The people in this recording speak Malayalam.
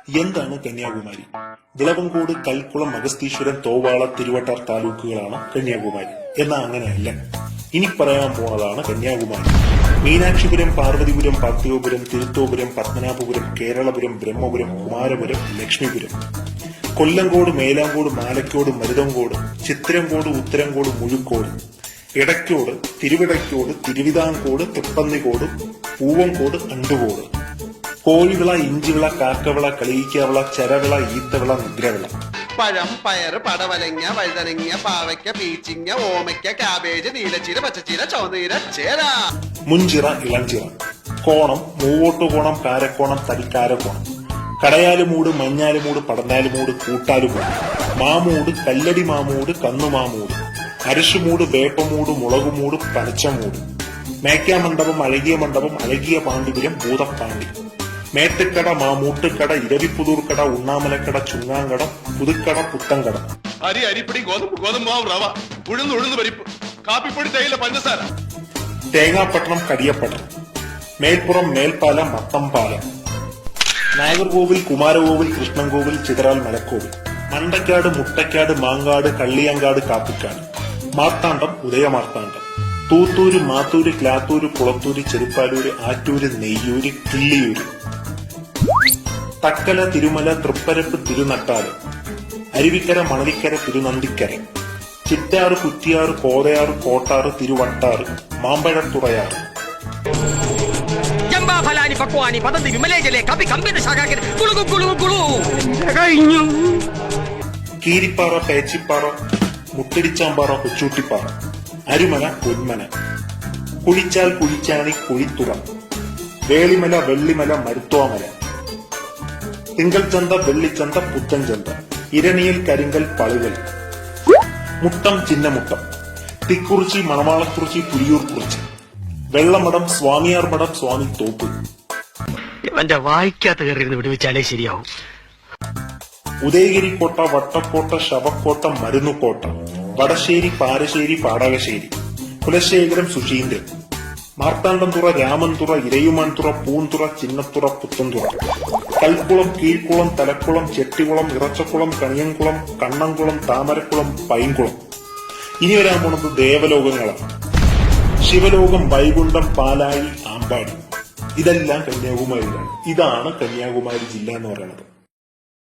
എന്താണ് കന്യാകുമാരി? വിളവങ്കോട്, കൽക്കുളം, അഗസ്തീശ്വരം, തോവാള, തിരുവട്ടാർ താലൂക്കുകളാണ് കന്യാകുമാരി. എന്നാൽ അങ്ങനെയല്ല. ഇനി പറയാൻ പോണതാണ് കന്യാകുമാരി. മീനാക്ഷിപുരം, പാർവതിപുരം, പാർത്ഥിവപുരം, തിരുത്തോപുരം, പത്മനാഭപുരം, കേരളപുരം, ബ്രഹ്മപുരം, കുമാരപുരം, ലക്ഷ്മിപുരം, കൊല്ലങ്കോട്, മേലാങ്കോട്, മാലക്കോട്, മരുതങ്കോട്, ചിത്രങ്കോട്, ഉത്തരങ്കോട്, മുഴുക്കോട്, ഇടയ്ക്കോട്, തിരുവിടയ്ക്കോട്, തിരുവിതാംകോട്, തൃപ്പന്നിക്കോട്, പൂവങ്കോട്, അണ്ടുകോട്, കോഴിവിള, ഇഞ്ചിവിള, കാക്കവിള, കളിയിക്കാവിള, ചരവിള, ഈത്തവിള, നിദ്രവിള. പഴം, പയർ, പടവലങ്ങ, വഴുതനങ്ങ, പാവയ്ക്ക, പീച്ചിങ്ങ, ഓമയ്ക്ക, കാബേജ്, നീലച്ചീര, പച്ചച്ചീര, ചുവന്നീര, ചേര, മുൻചിറ, ഇളഞ്ചിറ, കോണം, മൂവോട്ടുകോണം, കാരക്കോണം, തടിക്കാരക്കോണം, കടയാലുമൂട്, മഞ്ഞാലുമൂട്, പടന്നാലുമൂട്, കൂട്ടാലുമൂട്, മാമൂട്, കല്ലടി മാമൂട്, കന്നുമാമൂട്, അരിശുമൂട്, വേപ്പമൂട്, മുളകുമൂട്, പനച്ചമൂട്, മേക്കാമണ്ഡപം, അഴകിയ മണ്ഡപം, അഴകിയ പാണ്ഡിപുരം, ഭൂതപ്പാണ്ടി, മേട്ടുക്കട, മാമൂട്ടുകട, ഇരവിപ്പുതൂർക്കട, ഉണ്ണാമലക്കട, ചുങ്ങാങ്കട, പുതുക്കട, പുത്തങ്കട, അരി, അരിപ്പൊടി, ഗോതമ്പ്, ഗോതമ്പാവ്, റവ, ഉഴുന്ന് പരിപ്പ്, കാപ്പിപ്പൊടി, തേയില, പഞ്ചസാര, തേങ്ങാപ്പട്ടണം, കരിയപ്പട്ടണം, മേൽപ്പുറം, മേൽപ്പാല, മത്തംപാല, നാഗർകോവിൽ, കുമാരകോവിൽ, കൃഷ്ണൻകോവിൽ, ചിതറാൽ, മലക്കോവിൽ, മണ്ടക്കാട്, മുട്ടക്കാട്, മാങ്കാട്, കള്ളിയങ്കാട്, കാപ്പിക്കാട്, മാർത്താണ്ഡം, ഉദയമാർത്താണ്ഡം, തൂത്തൂര്, മാത്തൂര്, ക്ലാത്തൂര്, കുളത്തൂര്, ചെറുപ്പാലൂര്, ആറ്റൂര്, നെയ്യൂര്, കിള്ളിയൂര്, തക്കല, തിരുമല, തൃപ്പരപ്പ്, തിരുനട്ടാറ്, അരുവിക്കര, മണലിക്കര, തിരുനന്ദിക്കര, ചിറ്റാറ്, കുറ്റിയാറ്, കോതയാറ്, കോട്ടാറ്, തിരുവട്ടാറ്, മാമ്പഴത്തുറയാറ്, കീരിപ്പാറ, പേച്ചിപ്പാറ, മുട്ടടിച്ചാമ്പാറ, കൊച്ചൂട്ടിപ്പാറ, അരുമല, പൊന്മന, കുളിച്ചാൽ, കുഴിച്ചാണി, കുഴിത്തുറ, വേളിമല, വെള്ളിമല, മരുത്തോമല, തിങ്കൾചന്ത, വെള്ളിച്ചന്ത, പുത്തൻചന്ത, ഇരണിയൽ, കരിങ്കൽ, പളുകൽ, മുട്ടം, ചിന്നമുട്ടം, തിക്കുറിച്ചി, മണവാളക്കുറിച്ചി, പുലിയൂർക്കുറിച്ചി, വെള്ളമടം, സ്വാമിയാർ മഠം, സ്വാമി തോപ്പ്. ഇവന്റെ വായിക്കാത്ത കയറി വിടുവിച്ചാലേ ശരിയാവും. ഉദയഗിരിക്കോട്ട, വട്ടക്കോട്ട, ശവക്കോട്ട, മരുന്നുകോട്ട, വടശ്ശേരി, പാരശ്ശേരി, പാടകശ്ശേരി, കുലശേഖരം, സുശീന്ദ്രൻ, മാർത്താണ്ഡംതുറ, രാമൻതുറ, ഇരയുമാൻതുറ, പൂന്തുറ, ചിന്നത്തുറ, പുത്തൻതുറ, കൽക്കുളം, കീഴ്ക്കുളം, തലക്കുളം, ചെട്ടിക്കുളം, ഇറച്ചക്കുളം, കണിയൻകുളം, കണ്ണംകുളം, താമരക്കുളം, പൈൻകുളം. ഇനി വരാൻ പോണത് ദേവലോകങ്ങളാണ്. ശിവലോകം, വൈകുണ്ഠം, പാലായി, ആമ്പാടി. ഇതെല്ലാം കന്യാകുമാരിയിലാണ്. ഇതാണ് കന്യാകുമാരി ജില്ല എന്ന് പറയുന്നത്.